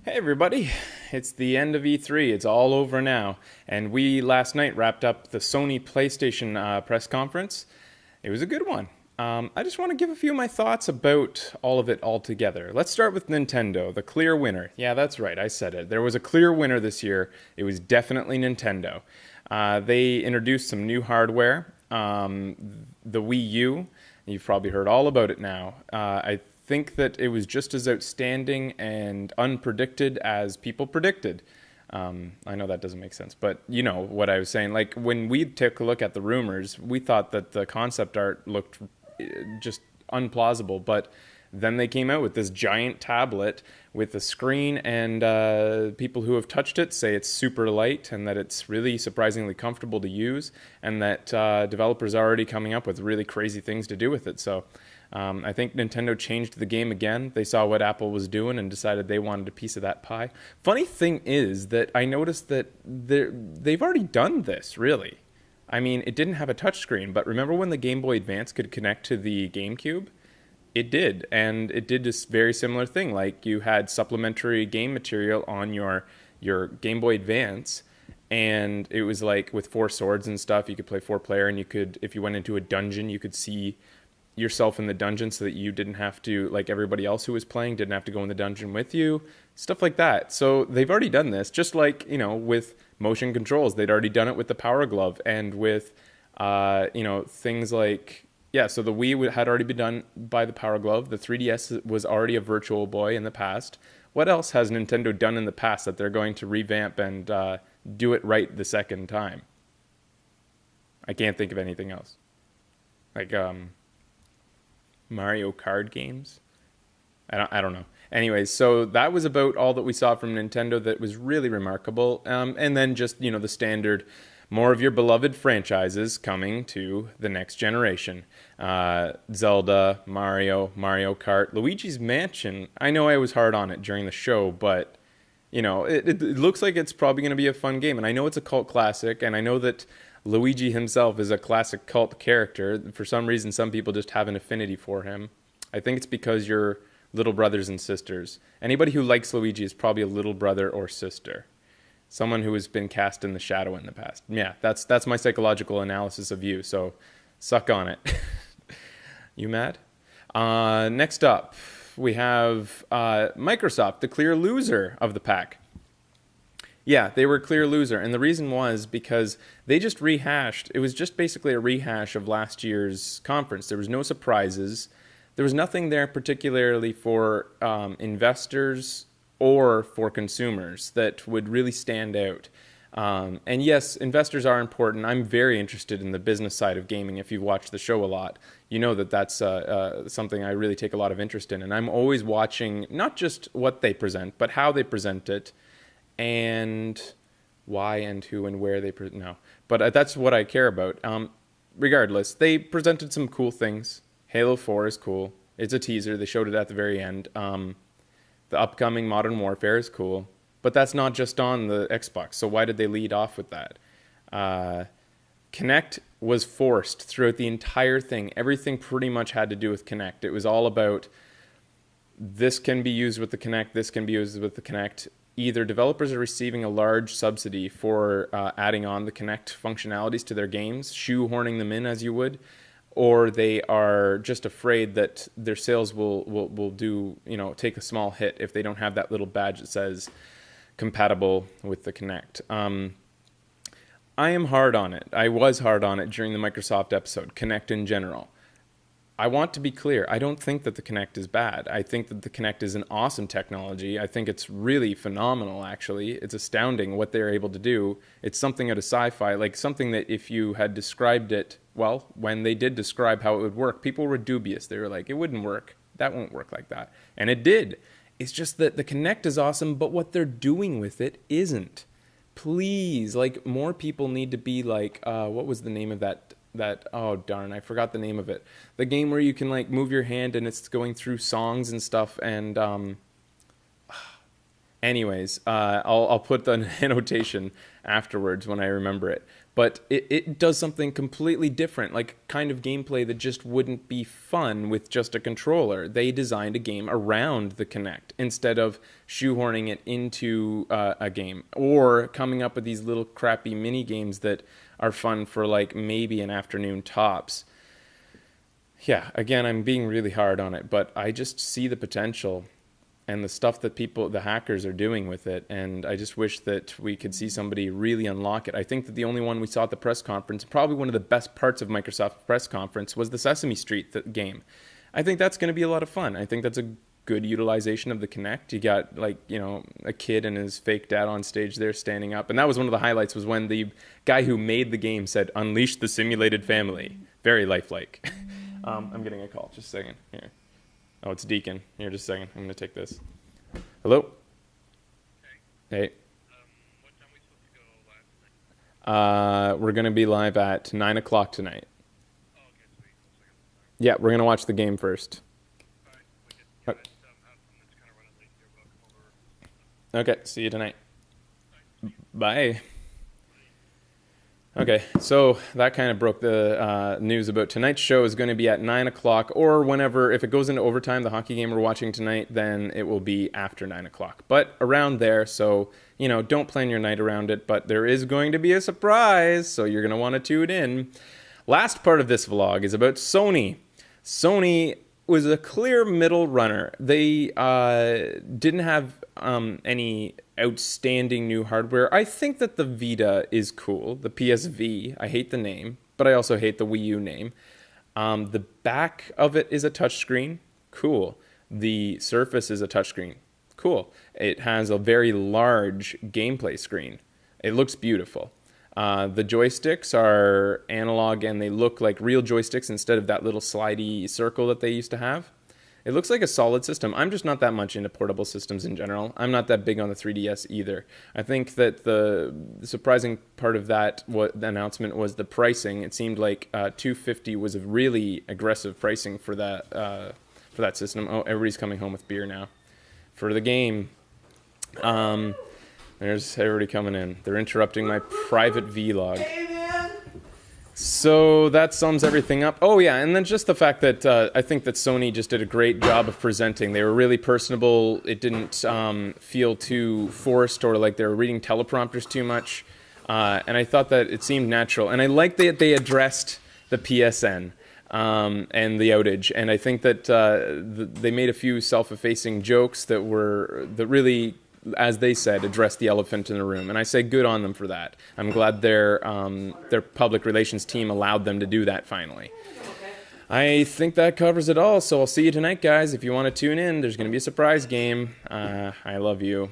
Hey everybody, it's the end of E3. It's all over now. And we last night wrapped up the Sony PlayStation press conference. It was a good one. I just want to give a few of my thoughts about all of it all together. Let's start with Nintendo, the clear winner. Yeah, that's right, I said it. There was a clear winner this year. It was definitely Nintendo. They introduced some new hardware, the Wii U. You've probably heard all about it now. I think that it was just as outstanding and unpredicted as people predicted. I know that doesn't make sense, but you know what I was saying. Like when we took a look at the rumors, we thought that the concept art looked just unplausible, but then they came out with this giant tablet with a screen, and people who have touched it say it's super light and that it's really surprisingly comfortable to use, and that developers are already coming up with really crazy things to do with it. So I think Nintendo changed the game again. They saw what Apple was doing and decided they wanted a piece of that pie. Funny thing is that I noticed that they've already done this, really. I mean, it didn't have a touchscreen, but remember when the Game Boy Advance could connect to the GameCube? It did, and it did this very similar thing. Like you had supplementary game material on your Game Boy Advance, and it was like with four swords and stuff. You could play four player, and you could, if you went into a dungeon, you could see yourself in the dungeon so that you didn't have to, like everybody else who was playing, didn't have to go in the dungeon with you, stuff like that. So they've already done this, just like, you know, with motion controls. They'd already done it with the Power Glove and with, things like, yeah, so the Wii had already been done by the Power Glove. The 3DS was already a Virtual Boy in the past. What else has Nintendo done in the past that they're going to revamp and do it right the second time? I can't think of anything else. Like, Mario Kart games. I don't know. Anyways, so that was about all that we saw from Nintendo that was really remarkable. And then just, you know, the standard, more of your beloved franchises coming to the next generation. Zelda, Mario, Mario Kart, Luigi's Mansion. I know I was hard on it during the show, but, you know, it looks like it's probably going to be a fun game. And I know it's a cult classic, and I know that Luigi himself is a classic cult character. For some reason, some people just have an affinity for him. I think it's because you're little brothers and sisters. Anybody who likes Luigi is probably a little brother or sister. Someone who has been cast in the shadow in the past. Yeah, that's my psychological analysis of you, so suck on it. You mad? Next up, we have Microsoft, the clear loser of the pack. Yeah, they were a clear loser. And the reason was because they just rehashed. It was just basically a rehash of last year's conference. There was no surprises. There was nothing there particularly for investors or for consumers that would really stand out. And yes, investors are important. I'm very interested in the business side of gaming. If you've watched the show a lot, you know that that's something I really take a lot of interest in. And I'm always watching not just what they present, but how they present it, and why and who and where they no, but that's what I care about. Regardless, they presented some cool things. Halo 4 is cool. It's a teaser. They showed it at the very end. The upcoming Modern Warfare is cool, but that's not just on the Xbox. So why did they lead off with that? Kinect was forced throughout the entire thing. Everything pretty much had to do with Kinect. It was all about this can be used with the Kinect. This can be used with the Kinect. Either developers are receiving a large subsidy for adding on the Kinect functionalities to their games, shoehorning them in as you would, or they are just afraid that their sales will do, you know, take a small hit if they don't have that little badge that says compatible with the Kinect. I am hard on it. I was hard on it during the Microsoft episode, Kinect in general. I want to be clear. I don't think that the Kinect is bad. I think that the Kinect is an awesome technology. I think it's really phenomenal, actually. It's astounding what they're able to do. It's something out of sci-fi, like something that if you had described it, well, when they did describe how it would work, people were dubious. They were like, it wouldn't work. That won't work like that. And it did. It's just that the Kinect is awesome, but what they're doing with it isn't. Please, like, more people need to be like, what was the name of that, oh darn, I forgot the name of it, the game where you can like move your hand and it's going through songs and stuff, and Anyways, I'll put the annotation afterwards when I remember it. But it does something completely different, like kind of gameplay that just wouldn't be fun with just a controller. They designed a game around the Kinect instead of shoehorning it into a game or coming up with these little crappy mini games that are fun for like maybe an afternoon tops. Yeah, again, I'm being really hard on it, but I just see the potential and the stuff that the hackers are doing with it. And I just wish that we could see somebody really unlock it. I think that the only one we saw at the press conference, probably one of the best parts of Microsoft's press conference, was the Sesame Street game. I think that's going to be a lot of fun. I think that's a good utilization of the Kinect. You got a kid and his fake dad on stage there standing up. And that was one of the highlights, was when the guy who made the game said, "Unleash the simulated family." Very lifelike. I'm getting a call. Just a second here. Oh, it's Deacon. Here, just a second. I'm going to take this. Hello? Hey. What time are we supposed to go live tonight? We're going to be live at 9 o'clock tonight. Oh, okay, sweet. Looks like I'm Yeah, we're going to watch the game first. Alright, wicked. Yeah, Okay. I just have something that's kind of running late here, but I'll come over. Okay, see you tonight. Bye. Okay, so that kind of broke the news about tonight's show is going to be at 9 o'clock, or whenever, if it goes into overtime, the hockey game we're watching tonight, then it will be after 9 o'clock. But around there, so, don't plan your night around it, but there is going to be a surprise, so you're going to want to tune in. Last part of this vlog is about Sony. Sony was a clear middle runner. They didn't have any outstanding new hardware. I think that the Vita is cool. The PSV, I hate the name, but I also hate the Wii U name. The back of it is a touchscreen. Cool. The Surface is a touchscreen. Cool. It has a very large gameplay screen. It looks beautiful. The joysticks are analog and they look like real joysticks instead of that little slidey circle that they used to have. It looks like a solid system. I'm just not that much into portable systems in general. I'm not that big on the 3DS either. I think that the surprising part of that the announcement was the pricing. It seemed like $250 was a really aggressive pricing for that system. Oh, everybody's coming home with beer now for the game. There's everybody coming in. They're interrupting my private vlog. So that sums everything up. Oh yeah, and then just the fact that I think that Sony just did a great job of presenting. They were really personable. It didn't feel too forced or like they were reading teleprompters too much. And I thought that it seemed natural. And I like that they addressed the PSN and the outage. And I think that they made a few self-effacing jokes that really, as they said, address the elephant in the room. And I say good on them for that. I'm glad their public relations team allowed them to do that finally. I think that covers it all. So I'll see you tonight, guys. If you want to tune in, there's going to be a surprise game. I love you.